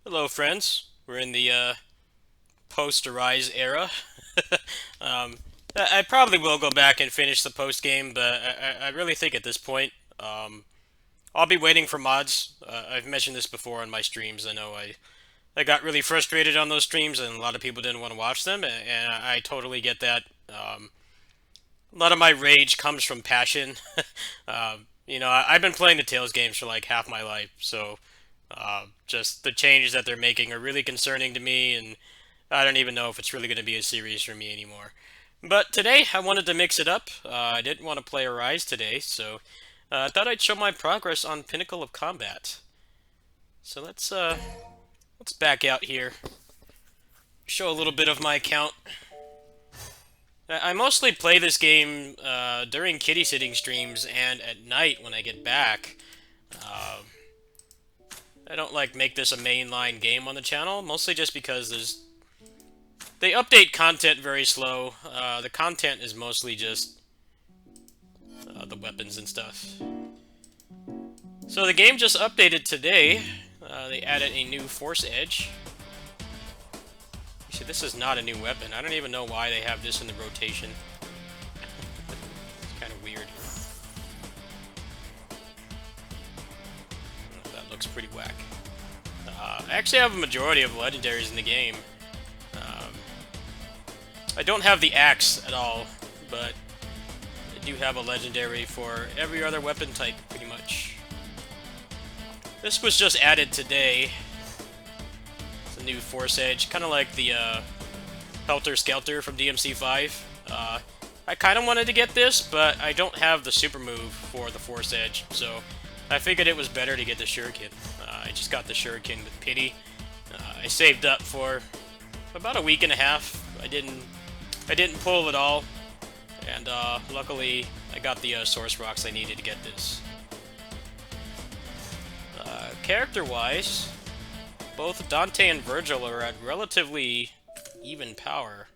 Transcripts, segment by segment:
Hello, friends. We're in the post-Arise era. um, I probably will go back and finish the post game, but I really think at this point, I'll be waiting for mods. I've mentioned this before on my streams. I know I got really frustrated on those streams, and a lot of people didn't want to watch them, and I totally get that. A lot of my rage comes from passion. I've been playing the Tales games for like half my life, so just the changes that they're making are really concerning to me, and I don't even know if it's really going to be a series for me anymore. But today I wanted to mix it up. I didn't want to play Arise today, so I thought I'd show my progress on Pinnacle of Combat. So let's back out here, show a little bit of my account. I mostly play this game during kitty sitting streams and at night when I get back. Uh, I don't like make this a mainline game on the channel, mostly just because they update content very slow. The content is mostly just the weapons and stuff. So the game just updated today. They added a new Force Edge. See, this is not a new weapon. I don't even know why they have this in the rotation. It's kind of weird. That looks pretty whack. I actually have a majority of legendaries in the game. Um, I don't have the axe at all, but I do have a legendary for every other weapon type, pretty much. This was just added today. It's a new Force Edge, kind of like the Helter Skelter from DMC 5. I kind of wanted to get this, but I don't have the super move for the Force Edge, so I figured it was better to get the Shuriken. I just got the Shuriken with pity. I saved up for about a week and a half. I didn't pull it all, and luckily I got the source rocks I needed to get this. Character-wise, both Dante and Virgil are at relatively even power.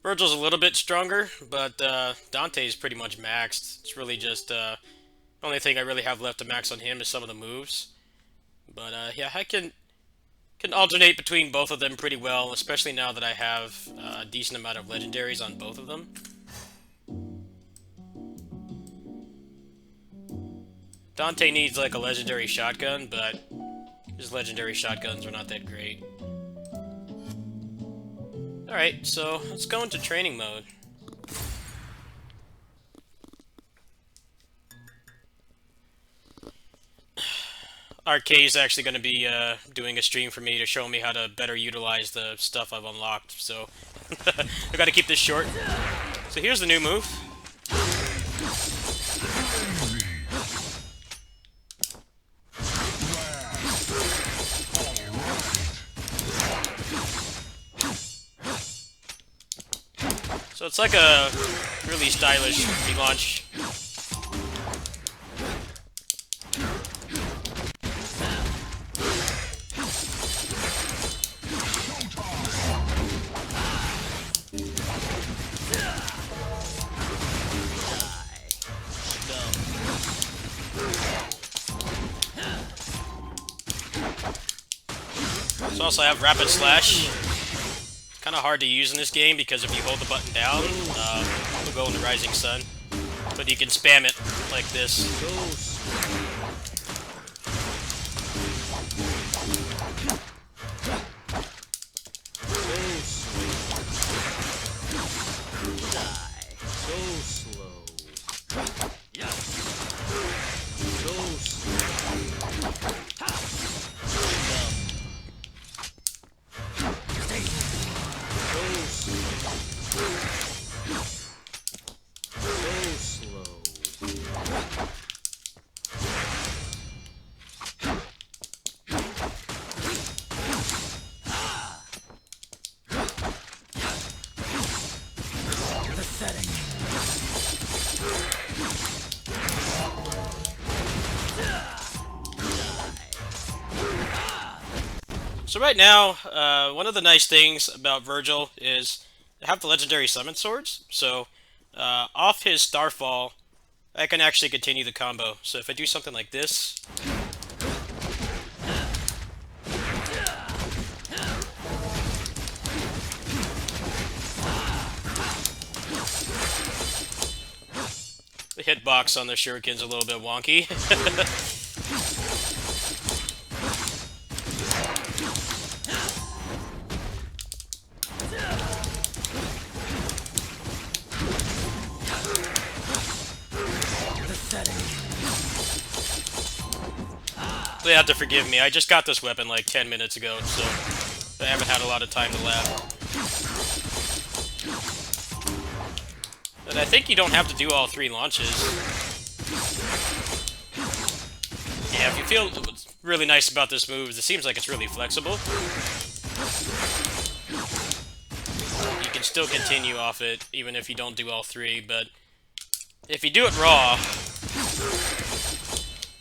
Virgil's a little bit stronger, but Dante's pretty much maxed. It's really just the only thing I really have left to max on him is some of the moves. But yeah, I can alternate between both of them pretty well, especially now that I have a decent amount of legendaries on both of them. Dante needs like a legendary shotgun, but his legendary shotguns are not that great. Alright, so let's go into training mode. RK is actually going to be doing a stream for me to show me how to better utilize the stuff I've unlocked, so I gotta keep this short. So here's the new move. So it's like a really stylish relaunch. So also I have Rapid Slash. It's kind of hard to use in this game because if you hold the button down, it'll go into Rising Sun. But you can spam it like this. So right now, one of the nice things about Virgil is I have the legendary summon swords. So off his Starfall, I can actually continue the combo. So if I do something like this, the hitbox on the shuriken's a little bit wonky. So you have to forgive me. I just got this weapon like 10 minutes ago, so I haven't had a lot of time to lab. But I think you don't have to do all 3 launches. Yeah, if you feel what's really nice about this move is it seems like it's really flexible. You can still continue off it even if you don't do all 3, but if you do it raw,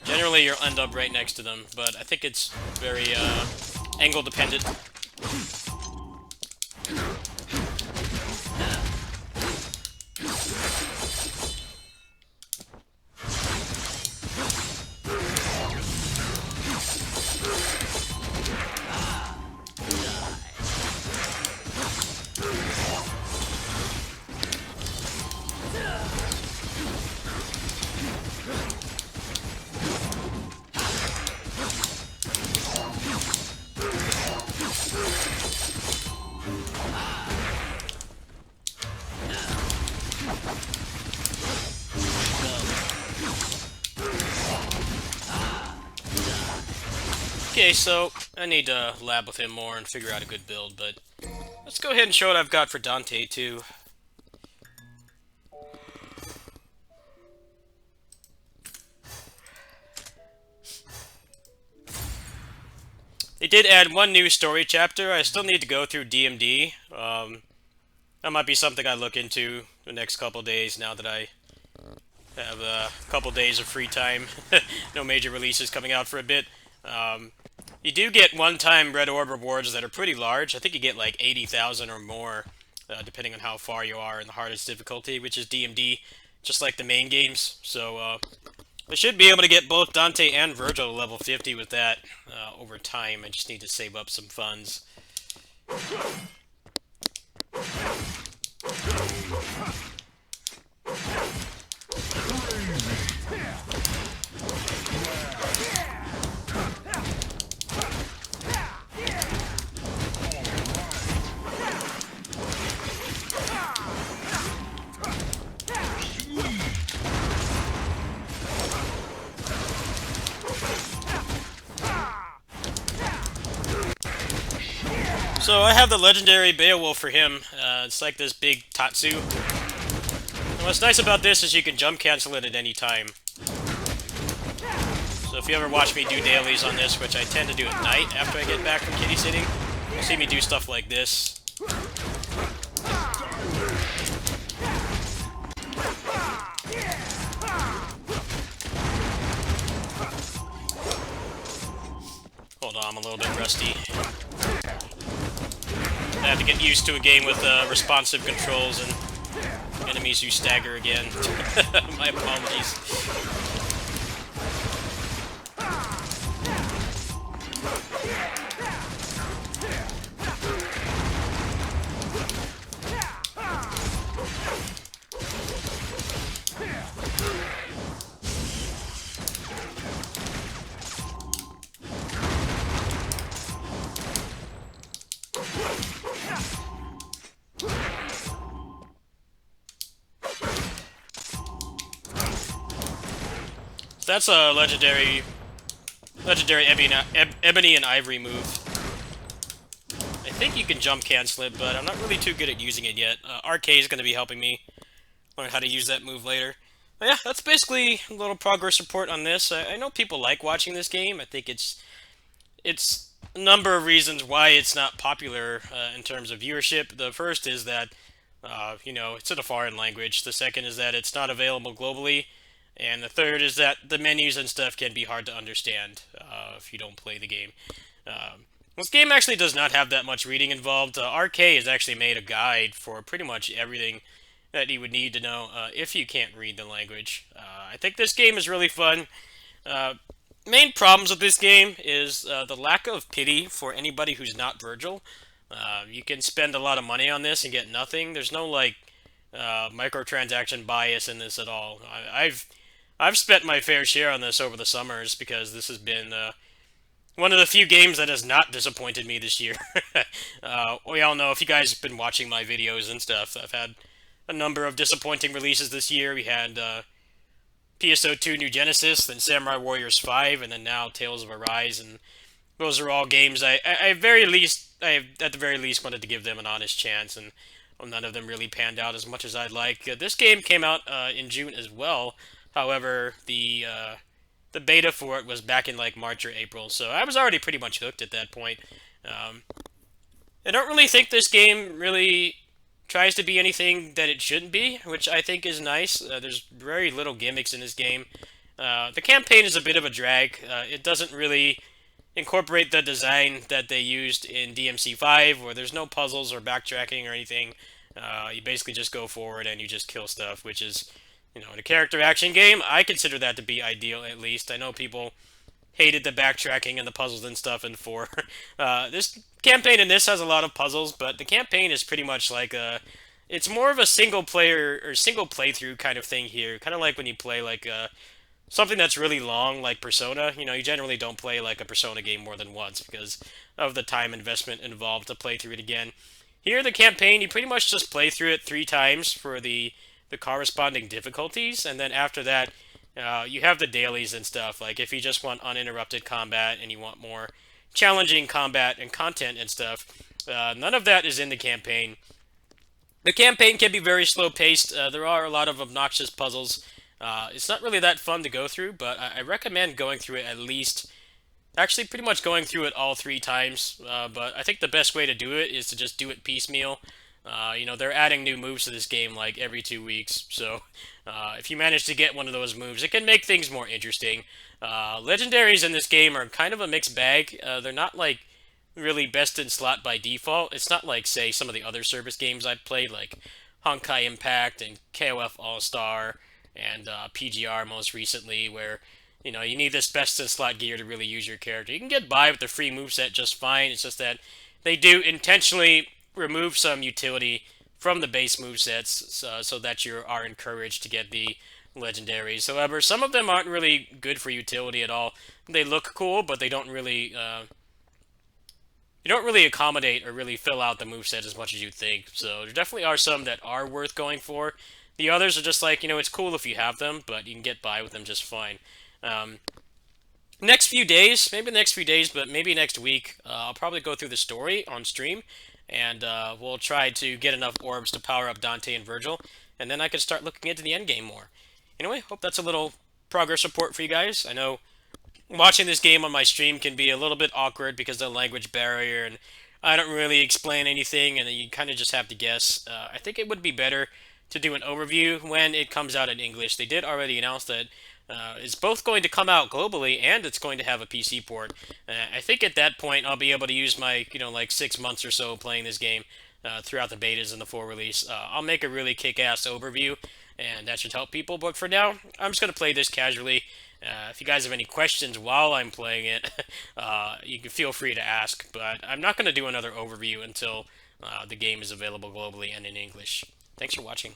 generally you'll end up right next to them, but I think it's very angle dependent. Okay, so I need to lab with him more and figure out a good build, but let's go ahead and show what I've got for Dante, too. They did add one new story chapter. I still need to go through DMD. That might be something I look into the next couple days now that I have a couple days of free time. No major releases coming out for a bit. You do get one-time Red Orb rewards that are pretty large. I think you get like 80,000 or more, depending on how far you are in the hardest difficulty, which is DMD, just like the main games. So I should be able to get both Dante and Virgil to level 50 with that over time. I just need to save up some funds. So I have the legendary Beowulf for him. It's like this big Tatsu. And what's nice about this is you can jump cancel it at any time. So if you ever watch me do dailies on this, which I tend to do at night after I get back from kitty sitting, you'll see me do stuff like this. Hold on, I'm a little bit rusty. I have to get used to a game with responsive controls and enemies who stagger again. My apologies. That's a legendary ebony and ivory move. I think you can jump cancel it, but I'm not really too good at using it yet. RK is going to be helping me learn how to use that move later. But yeah, that's basically a little progress report on this. I know people like watching this game. I think it's a number of reasons why it's not popular in terms of viewership. The first is that you know, it's in a foreign language. The second is that it's not available globally. And the third is that the menus and stuff can be hard to understand if you don't play the game. This game actually does not have that much reading involved. RK has actually made a guide for pretty much everything that you would need to know if you can't read the language. I think this game is really fun. Uh, Main problems with this game is the lack of pity for anybody who's not Virgil. You can spend a lot of money on this and get nothing. There's no like microtransaction bias in this at all. I've spent my fair share on this over the summers because this has been one of the few games that has not disappointed me this year. We all know if you guys have been watching my videos and stuff, I've had a number of disappointing releases this year. We had PSO2 New Genesis, then Samurai Warriors 5, and then now Tales of Arise, and those are all games I very least I at the very least wanted to give them an honest chance, and none of them really panned out as much as I'd like. This game came out in June as well. However, the beta for it was back in like March or April, so I was already pretty much hooked at that point. Um, I don't really think this game really tries to be anything that it shouldn't be, which I think is nice. There's very little gimmicks in this game. The campaign is a bit of a drag. It doesn't really incorporate the design that they used in DMC 5, where there's no puzzles or backtracking or anything. You basically just go forward and you just kill stuff, which is, in a character action game, I consider that to be ideal at least. I know people hated the backtracking and the puzzles and stuff in 4. This campaign in this has a lot of puzzles, but the campaign is pretty much like it's more of a single player or single playthrough kind of thing here. Kind of like when you play like something that's really long, like Persona. You generally don't play like a Persona game more than once because of the time investment involved to play through it again. Here, the campaign, you pretty much just play through it 3 times for the corresponding difficulties, and then after that, you have the dailies and stuff. Like if you just want uninterrupted combat and you want more challenging combat and content and stuff, none of that is in the campaign. The campaign can be very slow paced. There are a lot of obnoxious puzzles. It's not really that fun to go through, but I recommend going through it at least. Actually, pretty much going through it all 3 times. But I think the best way to do it is to just do it piecemeal. They're adding new moves to this game like every 2 weeks. So if you manage to get one of those moves, it can make things more interesting. Legendaries in this game are kind of a mixed bag. They're not like really best in slot by default. It's not like, say, some of the other service games I've played, like Honkai Impact and KOF All Star and PGR most recently, where you need this best in slot gear to really use your character. You can get by with the free moveset just fine. It's just that they do intentionally remove some utility from the base movesets so that you are encouraged to get the legendaries. However, some of them aren't really good for utility at all. They look cool, but they don't really you don't really accommodate or really fill out the moveset as much as you'd think. So there definitely are some that are worth going for. The others are just like, it's cool if you have them, but you can get by with them just fine. Next few days, maybe the next few days, but maybe next week, I'll probably go through the story on stream, and we'll try to get enough orbs to power up Dante and Virgil, and then I can start looking into the endgame more. Anyway, hope that's a little progress report for you guys. I know watching this game on my stream can be a little bit awkward because of the language barrier, and I don't really explain anything, and you kind of just have to guess. I think it would be better to do an overview when it comes out in English. They did already announce that it's both going to come out globally and it's going to have a PC port. I think at that point I'll be able to use my, like 6 months or so playing this game throughout the betas and the full release. I'll make a really kick-ass overview, and that should help people. But for now, I'm just going to play this casually. If you guys have any questions while I'm playing it, you can feel free to ask. But I'm not going to do another overview until the game is available globally and in English. Thanks for watching.